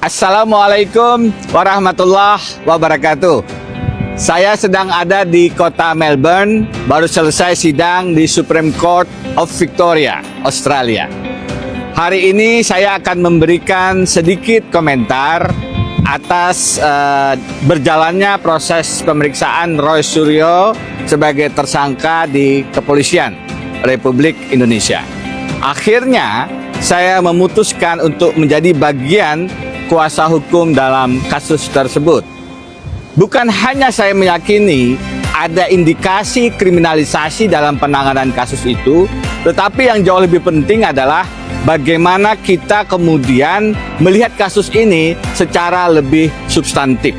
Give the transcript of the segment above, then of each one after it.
Assalamualaikum warahmatullahi wabarakatuh. Saya sedang ada di kota Melbourne, baru selesai sidang di Supreme Court of Victoria, Australia. Hari ini saya akan memberikan sedikit komentar atas berjalannya proses pemeriksaan Roy Suryo sebagai tersangka di Kepolisian Republik Indonesia. Akhirnya saya memutuskan untuk menjadi bagian kuasa hukum dalam kasus tersebut. Bukan hanya saya meyakini ada indikasi kriminalisasi dalam penanganan kasus itu, tetapi yang jauh lebih penting adalah bagaimana kita kemudian melihat kasus ini secara lebih substantif.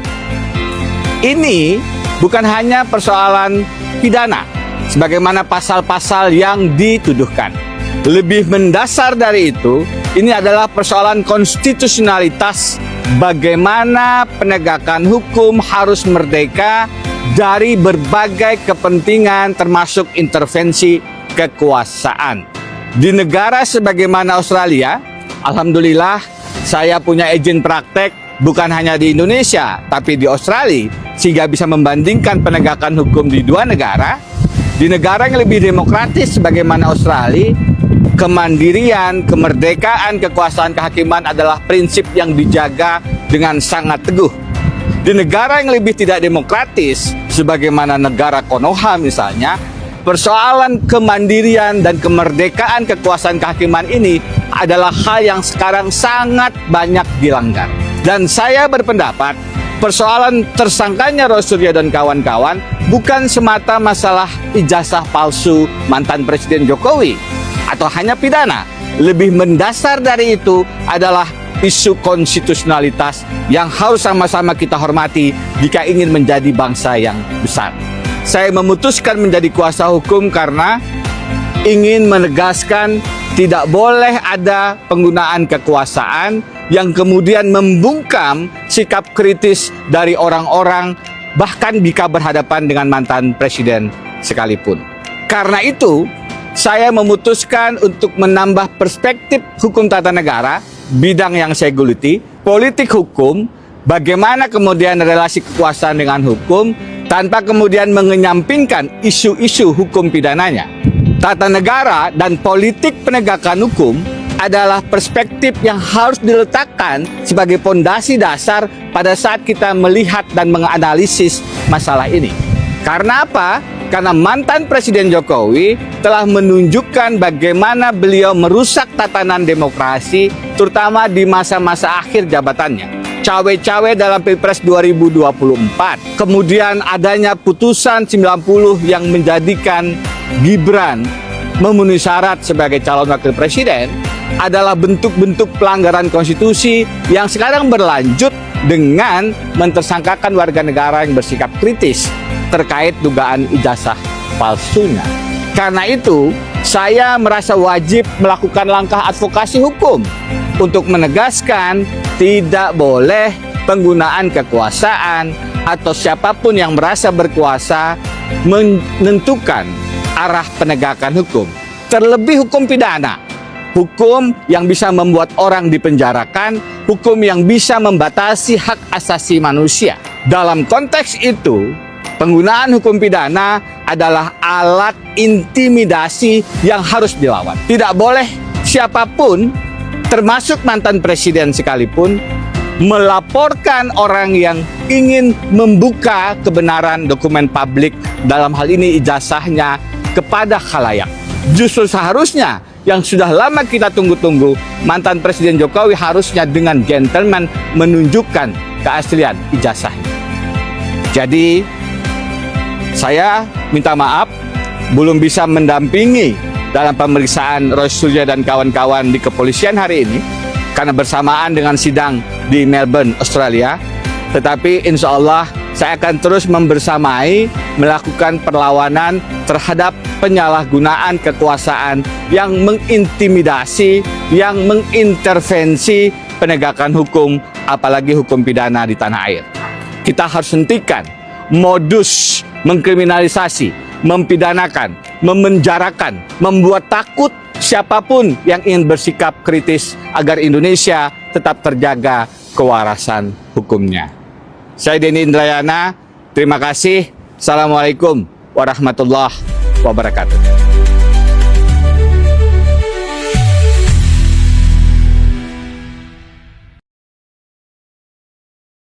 Ini bukan hanya persoalan pidana, sebagaimana pasal-pasal yang dituduhkan. Lebih mendasar dari itu, ini adalah persoalan konstitusionalitas, bagaimana penegakan hukum harus merdeka dari berbagai kepentingan termasuk intervensi kekuasaan. Di negara sebagaimana Australia, alhamdulillah saya punya izin praktek bukan hanya di Indonesia, tapi di Australia, sehingga bisa membandingkan penegakan hukum di dua negara. Di negara yang lebih demokratis sebagaimana Australia, kemandirian, kemerdekaan, kekuasaan kehakiman adalah prinsip yang dijaga dengan sangat teguh. Di negara yang lebih tidak demokratis, sebagaimana negara Konoha misalnya, persoalan kemandirian dan kemerdekaan kekuasaan kehakiman ini adalah hal yang sekarang sangat banyak dilanggar. Dan saya berpendapat, persoalan tersangkanya Roy Suryo dan kawan-kawan bukan semata masalah ijazah palsu mantan Presiden Jokowi atau hanya pidana. Lebih mendasar dari itu adalah isu konstitusionalitas yang harus sama-sama kita hormati jika ingin menjadi bangsa yang besar. Saya memutuskan menjadi kuasa hukum karena ingin menegaskan tidak boleh ada penggunaan kekuasaan yang kemudian membungkam sikap kritis dari orang-orang, bahkan jika berhadapan dengan mantan presiden sekalipun. Karena itu, saya memutuskan untuk menambah perspektif hukum tata negara, bidang yang saya geluti, politik hukum, bagaimana kemudian relasi kekuasaan dengan hukum, tanpa kemudian mengenyampingkan isu-isu hukum pidananya. Tata negara dan politik penegakan hukum adalah perspektif yang harus diletakkan sebagai pondasi dasar pada saat kita melihat dan menganalisis masalah ini. Karena apa? Karena mantan Presiden Jokowi telah menunjukkan bagaimana beliau merusak tatanan demokrasi, terutama di masa-masa akhir jabatannya. Cawe-cawe dalam Pilpres 2024. Kemudian adanya putusan 90 yang menjadikan Gibran memenuhi syarat sebagai calon wakil presiden adalah bentuk-bentuk pelanggaran konstitusi yang sekarang berlanjut dengan mentersangkakan warga negara yang bersikap kritis terkait dugaan ijazah palsunya. Karena itu, saya merasa wajib melakukan langkah advokasi hukum untuk menegaskan tidak boleh penggunaan kekuasaan atau siapapun yang merasa berkuasa menentukan arah penegakan hukum. Terlebih hukum pidana, hukum yang bisa membuat orang dipenjarakan, hukum yang bisa membatasi hak asasi manusia. Dalam konteks itu, penggunaan hukum pidana adalah alat intimidasi yang harus dilawan. Tidak boleh siapapun, termasuk mantan presiden sekalipun, melaporkan orang yang ingin membuka kebenaran dokumen publik, dalam hal ini ijazahnya, kepada khalayak. Justru seharusnya yang sudah lama kita tunggu-tunggu, mantan Presiden Jokowi harusnya dengan gentleman menunjukkan keaslian ijazahnya. Jadi, saya minta maaf belum bisa mendampingi dalam pemeriksaan Roy Suryo dan kawan-kawan di kepolisian hari ini karena bersamaan dengan sidang di Melbourne, Australia. Tetapi insya Allah saya akan terus membersamai melakukan perlawanan terhadap penyalahgunaan kekuasaan yang mengintimidasi, yang mengintervensi penegakan hukum, apalagi hukum pidana di tanah air. Kita harus hentikan modus mengkriminalisasi, mempidanakan, memenjarakan, membuat takut siapapun yang ingin bersikap kritis agar Indonesia tetap terjaga kewarasan hukumnya. Saya Denny Indrayana, terima kasih. Assalamualaikum warahmatullahi wabarakatuh.